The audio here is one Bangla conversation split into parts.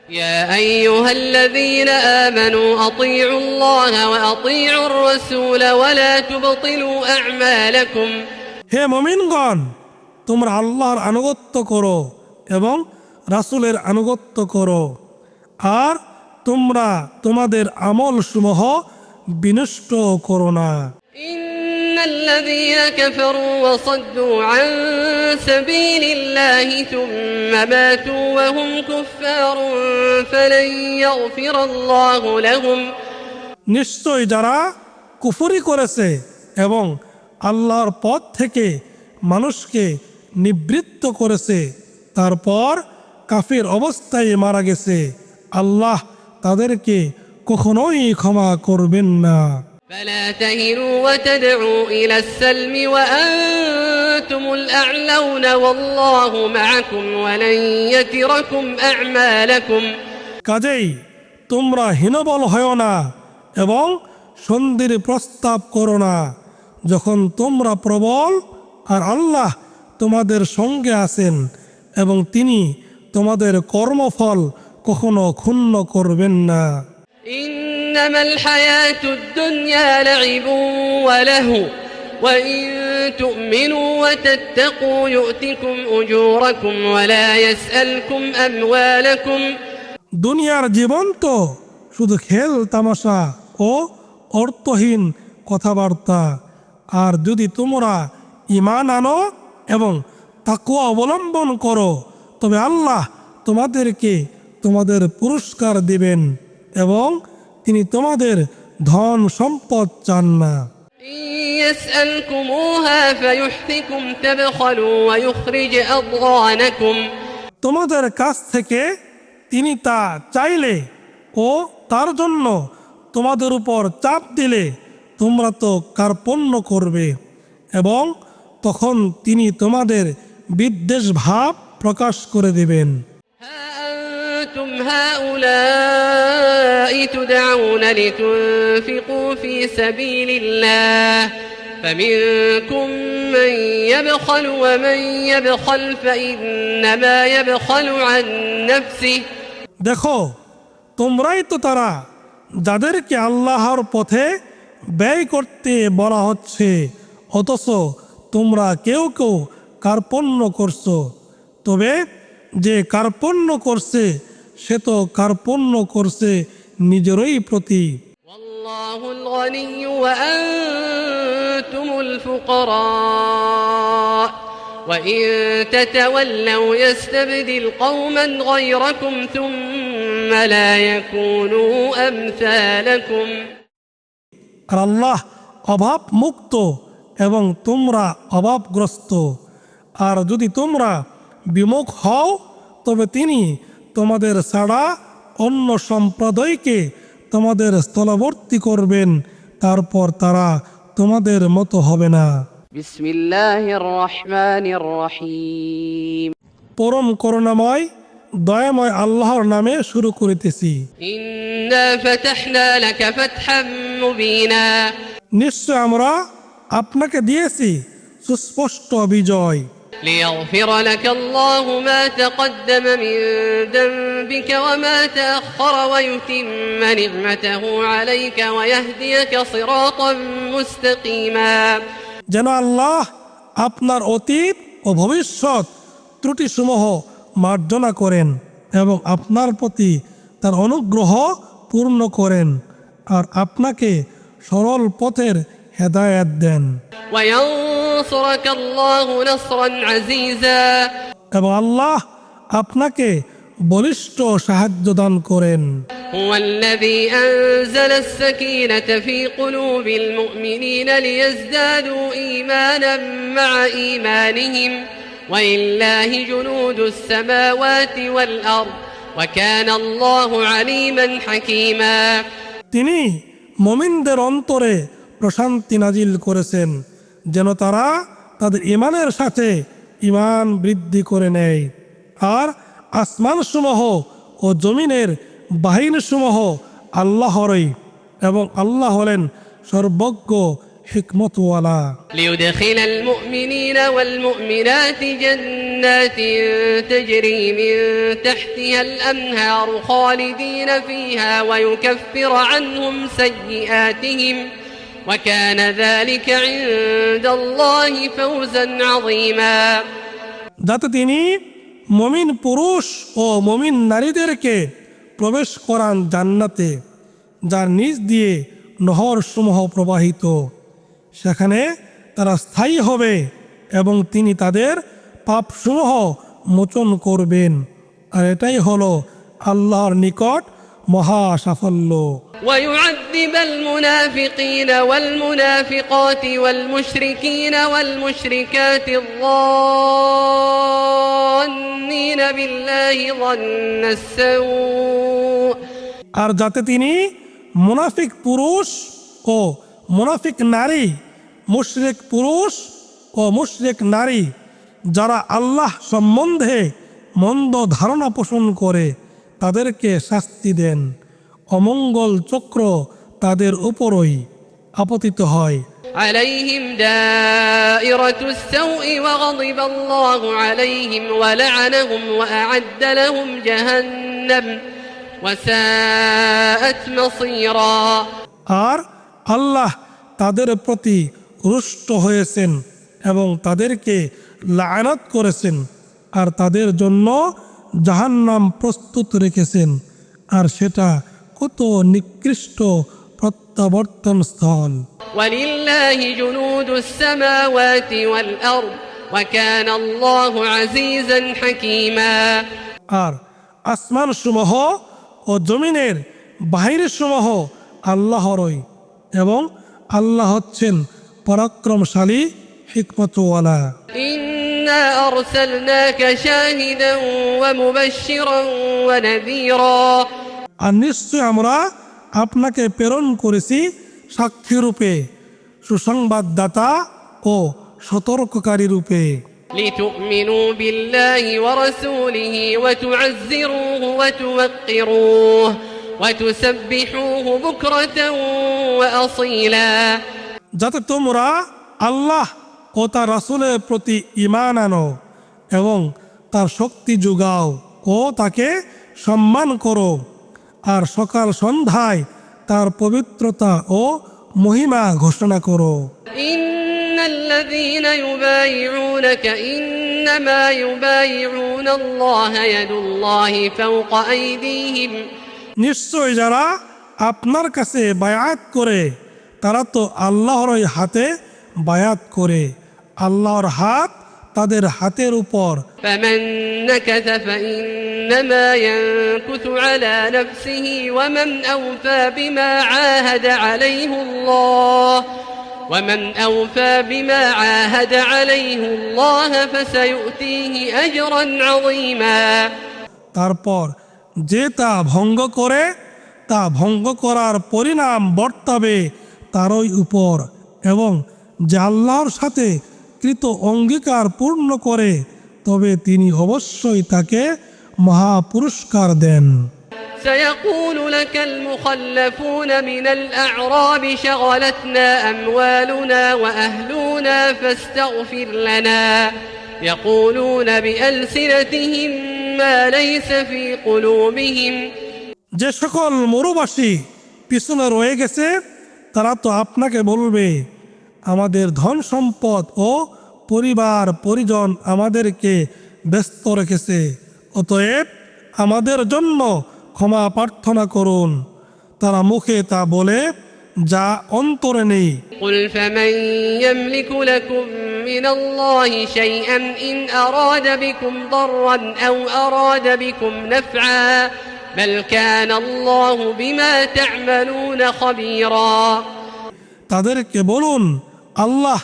يا أيها الذين آمنوا أطيعوا الله وأطيعوا الرسول ولا تبطلوا أعمالكم হে মুমিনগণ, তোমরা আল্লাহর আনুগত্য করো এবং রাসূলের আনুগত্য করো, আর তোমরা তোমাদের আমলসমূহ বিনষ্ট করো না। إن الذين كفروا وصدوا عن سبيل الله ثم ماتوا وهم كفار فلن يغفر الله لهم নিশ্চয় যারা কুফরি করেছে এবং আল্লাহর পথ থেকে মানুষকে নিবৃত্ত করেছে, তারপর কাফির অবস্থায় মারা গেছে, আল্লাহ তাদেরকে কখনোই ক্ষমা করবেন না। فلا تهنوا وتدعوا إلى السلم وأنتم الأعلون والله معكم ولن يتركم أعمالكم কাজেই তোমরা হীনবল হও না এবং সন্ধির প্রস্তাব করো না যখন তোমরা প্রবল, আর আল্লাহ তোমাদের সঙ্গে আছেন এবং তিনি তোমাদের কর্মফল কখনো ক্ষুণ্ণ করবেন না। إنما الحياة الدنيا لعب ولهو وإن تؤمنوا وتتقوا يؤتكم أجوركم ولا يسألكم أموالكم দুনিয়ার জীবন তো শুধু খেল তামাশা ও অর্থহীন কথাবার্তা, আর যদি তোমরা ঈমান আনো এবং তাকওয়া অবলম্বন করো তবে আল্লাহ তোমাদেরকে তোমাদের পুরস্কার দিবেন এবং তিনি তোমাদের ধন সম্পদ চান না। إن يسألكموها فيحفكم تبخلوا ويخرج أضغانكم তোমাদের কাছ থেকে তিনি তা চাইলে ও তার জন্য তোমাদের উপর চাপ দিলে তোমরা তো কার্পণ্য করবে এবং তখন তিনি তোমাদের বিদ্বেষ ভাব প্রকাশ করে দিবেন। ها أنتم هؤلاء تدعون لتنفقوا في سبيل الله فمنكم من يبخل ومن يبخل فإنما يبخل عن نفسه দেখো, তোমরাই তো তারা যাদেরকে আল্লাহর পথে ব্যয় করতে বলা হচ্ছে, অথচ তোমরা কেউ কেউ কার্পণ্য করছো। তবে যে কার্পণ্য করছে সে তো কার্পণ্য করছে নিজেরই প্রতি। والله الغني وأنتم الفقراء وإن تتولوا يستبدل قوما غيركم ثم لا يكونوا أمثالكم আর আল্লাহ অভাব মুক্ত এবং তোমরা অভাবগ্রস্ত, আর যদি তোমরা বিমুখ হও তবে তিনি তোমাদের ছাড়া অন্য সম্প্রদায়কে তোমাদের স্থলবর্তী করবেন, তারপর তারা তোমাদের মতো হবে না। بسم الله الرحمن الرحيم পরম করুণাময় দয়াময় আল্লাহর নামে শুরু করিতেছি। إنا فتحنا لك فتحا مبينا নিশ্চয় আমরা আপনাকে দিয়েছি সুস্পষ্ট বিজয়, ليغفر لك الله ما تقدم من ذنبك وما تأخر ويتم نعمته عليك ويهديك صراطا مستقيما যেন আল্লাহ আপনার অতীত ও ভবিষ্যৎ ত্রুটিসমূহ মার্জনা করেন এবং আপনার প্রতি তার অনুগ্রহ পূর্ণ করেন আর আপনাকে সরল পথের হেদায়েত দেন। وينصرك الله نصرا عزيزا এবং আল্লাহ আপনাকে বলিষ্ঠ সাহায্য দান করেন। هو الذي أنزل السكينة في قلوب المؤمنين ليزدادوا إيمانا مع إيمانهم ولله جنود السماوات والأرض وكان الله عليما حكيما তিনি মুমিনদের অন্তরে প্রশান্তি নাজিল করেছেন যেন তারা তাদের ঈমানের সাথে ঈমান বৃদ্ধি করে নেয়, আর আসমানসমূহ ও জমিনের বাহিনীসমূহ আল্লাহরই এবং আল্লাহ হলেন সর্বজ্ঞ হিকমতওয়ালা। ليدخل المؤمنين والمؤمنات جنات تجري من تحتها الأنهار خالدين فيها ويكفر عنهم سيئاتهم وكان ذلك عند الله فوزا عظيما। যাতে তিনি মুমিন পুরুষ ও মুমিন নারীদেরকে প্রবেশ করান জান্নাতে, যার নিচ দিয়ে নহরসমূহ প্রবাহিত, সেখানে তারা স্থায়ী হবে এবং তিনি তাদের পাপসমূহ মোচন করবেন। আর এটাই হলো আল্লাহর নিকট মহা সাফল্য। ويعذب المنافقين والمنافقات والمشركين والمشركات الظانين بالله ظن السوء। আর যাতে তিনি মুনাফিক পুরুষ ও মুনাফিক নারী, মুশরিক পুরুষ ও মুশরিক নারী, যারা আল্লাহ সম্বন্ধে মন্দ ধারণা পোষণ করে, তাদেরকে শাস্তি দেন। অমঙ্গল চক্র তাদের উপরই আপতিত হয়। عليهم دائرة السوء وغضب الله عليهم ولعنهم وأعد لهم جهنم وساءت مصيرا। আর আল্লাহ তাদের প্রতি রুষ্ট হয়েছেন এবং তাদেরকে লাআনাত করেছেন, আর তাদের জন্য জাহান্নাম প্রস্তুত রেখেছেন, আর সেটা কত নিকৃষ্ট প্রত্যাবর্তন স্থল। ولله جنود السماوات والأرض وكان الله عزيزا حكيما। আর আসমান সমূহ ও জমিনের বাহিরের সমূহ আল্লাহরই, এবং আল্লাহ হচ্ছেন পরাক্রমশালী, হিকমতওয়ালা। إنا أرسلناك شاهدا ومبشرا ونذيرا। আর নিশ্চয় আমরা আপনাকে প্রেরণ করেছি সাক্ষী রূপে, সুসংবাদদাতা ও সতর্ককারী রূপে। لتؤمنوا بالله ورسوله وتعزروه وتوقروه وتسبحوه بكرة وأصيلا। যাতে তোমরা আল্লাহ ও তার রাসূলের প্রতি ঈমান আনো এবং তার শক্তি যোগাও ও তাকে সম্মান করো, আর সকাল সন্ধ্যায় তার পবিত্রতা ও মহিমা ঘোষণা করো। إن الذين يبايعونك إنما يبايعون الله يد الله فوق أيديهم। নিশ্চয় যারা আপনার কাছে বায়াত করে, তারা তো আল্লাহরই হাতে বায়াত করে, আল্লাহর হাত তাদের হাতের উপর। فمن نكث فإنما ينكث على نفسه ومن أوفى بما عاهد عليه الله فسيؤتيه أجرا عظيما। তারপর যে তা ভঙ্গ করে, তা ভঙ্গ করার পরিণাম বর্তাবে তারই উপর, এবং যে আল্লাহর সাথে কৃত অঙ্গীকার পূর্ণ করে, তবে তিনি অবশ্যই তাকে মহা পুরস্কার দেন। سيقول لك المخلفون من الأعراب شغلتنا أموالنا وأهلنا فاستغفر لنا يقولون بألسنتهم ما ليس في قلوبهم। যে সকল মরুবাসী পিছনে রয়ে গেছে, তারা তো আপনাকে বলবে, আমাদের ধন সম্পদ ও পরিবার পরিজন আমাদেরকে ব্যস্ত রেখেছে, অতএব আমাদের জন্য ক্ষমা প্রার্থনা করুন। তারা মুখে তা বলে যা অন্তরে নেই। قل فمن يملك لكم من الله شيئا إن أراد بكم ضرا أو أراد بكم نفعا بل كان الله بما تعملون خبيرا। তাদেরকে বলুন, আল্লাহ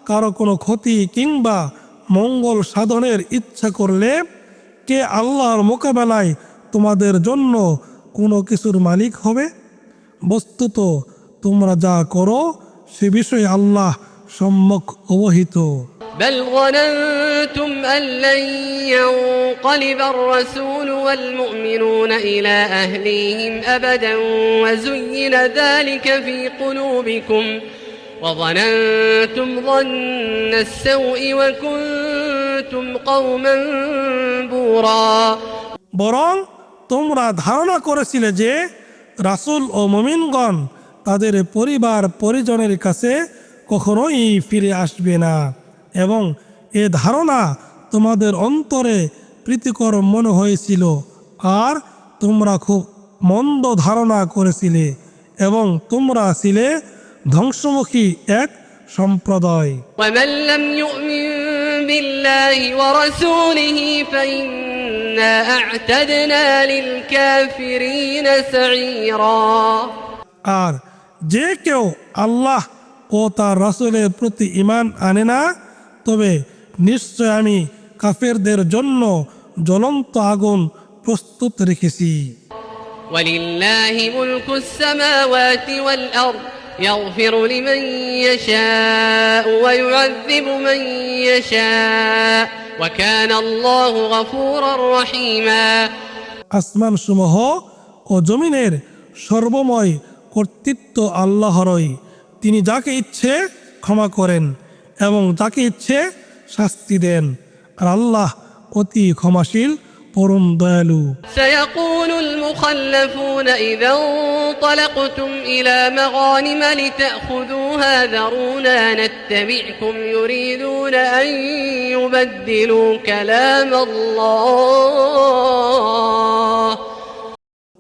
কারো কোনো ক্ষতি কিংবা মঙ্গল সাধনের ইচ্ছা করলে কে আল্লাহর মোকাবেলায় তোমাদের জন্য কোনো কিছুর মালিক হবে? বস্তুত তোমরা যা করো সে বিষয়ে আল্লাহ সম্যক অবহিত। بل ظننتم أن لن ينقلب الرسول والمؤمنون إلى أهليهم أبدا وزين ذلك في قلوبكم وظننتم ظن السوء وكنتم قوما بورا বরং তোমরা ধারণা করেছিলে যে রাসূল ও মুমিনগণ তাদের পরিবার পরিজনের কাছে কখনোই ফিরে আসবে না, এবং এ ধারণা তোমাদের অন্তরে প্রীতিকর মনে হয়েছিল, আর তোমরা খুব মন্দ ধারণা করেছিলে, এবং তোমরা ছিলে ধ্বংসমুখী এক সম্প্রদায়। ومن لم يؤمن بالله ورسوله فإنا أعتدنا للكافرين سعيرا আর যে কেউ আল্লাহ ও তার রাসূলের প্রতি ঈমান আনে না, তবে নিশ্চয় আমি কাফেরদের জন্য জ্বলন্ত আগুন প্রস্তুত রেখেছি। ولله ملك السماوات والأرض يغفر لمن يشاء ويعذب من يشاء وكان الله غفورا رحيما আসমান সমূহ ও জমিনের সর্বময় কর্তৃত্ব আল্লাহরই। তিনি যাকে ইচ্ছে ক্ষমা করেন এবং যাকে ইচ্ছে শাস্তি দেন, আর আল্লাহ অতি ক্ষমাশীল পরম দয়ালু। سيقول المخلفون إذا انطلقتم إلى مغانم لتأخذوها ذرونا نتبعكم يريدون أن يبدلوا كلام الله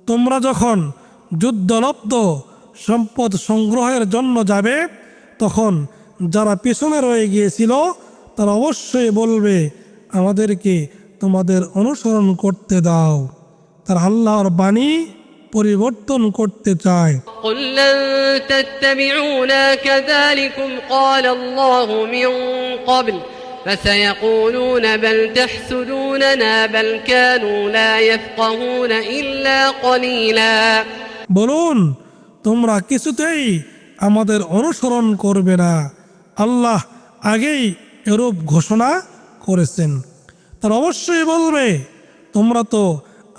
তোমরা যখন যুদ্ধলব্ধ সম্পদ সংগ্রহের জন্য যাবে, তখন যারা পেছনে রয়ে গিয়েছিল তারা অবশ্যই বলবে, আমাদেরকে তোমাদের অনুসরণ করতে দাও। তার আল্লাহর বাণী পরিবর্তন করতে চায়। قل لن تتبعونا كذلكم قال الله من قبل فسيقولون بل تحسدوننا بل كانوا لا يفقهون إلا قليلا বলুন, তোমরা কিছুতেই আমাদের অনুসরণ করবে না। আল্লাহ আগেই এরূপ ঘোষণা করেছেন। তারা অবশ্যই বলবে, তোমরা তো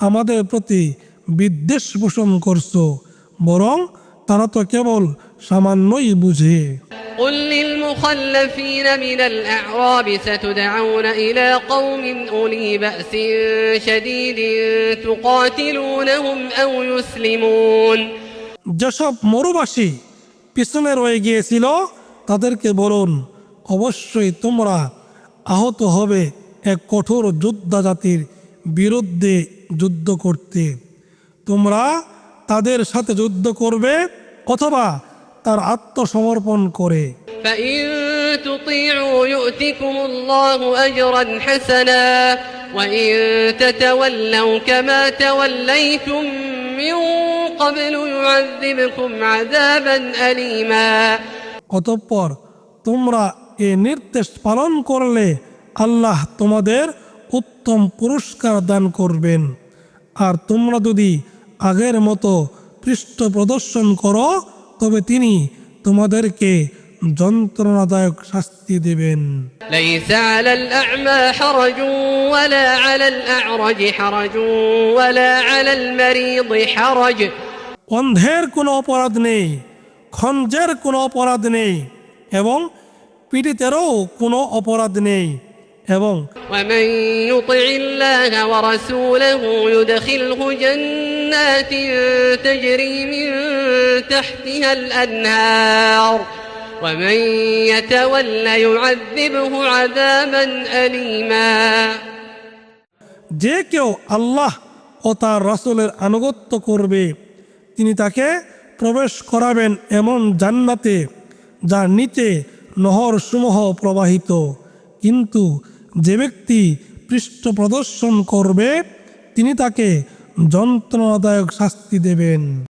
আমাদের প্রতি বিদ্বেষ পোষণ করছো, বরং তারা তো কেবল সামান্যই বুঝে। قل للمخلفين من الأعراب ستدعون إلى قوم أولي بأس شديد تقاتلونهم أو يسلمون যেসব মরুবাসী পিছনে রয়ে গিয়েছিল তাদেরকে বলুন, অবশ্যই তোমরা আহত হবে এক কঠোর যোদ্ধা জাতির বিরুদ্ধে যুদ্ধ করতে। তোমরা তাদের সাথে যুদ্ধ করবে অথবা তার আত্মসমর্পণ করে। فإن تطيعوا يؤتكم الله أجرا حسنا وإن تتولوا كما توليتم من قبل يعذبكم عذابا أليما অতঃপর তোমরা এ নির্দেশ পালন করলে আল্লাহ তোমাদের উত্তম পুরস্কার দান করবেন, আর তোমরা যদি আগের মতো পৃষ্ঠ প্রদর্শন করো তবে তিনি তোমাদেরকে যন্ত্রণাদায়ক শাস্তি দেবেন। ليس على الأعمى حرج ولا على الأعرج حرج ولا على المريض حرج অন্ধের কোনো অপরাধ নেই, খঞ্জের কোনো অপরাধ নেই, এবং পীড়িতেরও কোনো অপরাধ নেই, এবং ومن يطع الله ورسوله يدخله جنات تجري من تحتها الأنهار ومن يتول يعذبه عذابا أليما যে কেউ আল্লাহ ও তার রাসূলের আনুগত্য করবে তিনি তাকে প্রবেশ করাবেন এমন জান্নাতে যার নিচে নহর সমূহ প্রবাহিত, কিন্তু যে ব্যক্তি পৃষ্ঠ প্রদর্শন করবে তিনি তাকে যন্ত্রণাদায়ক শাস্তি দেবেন।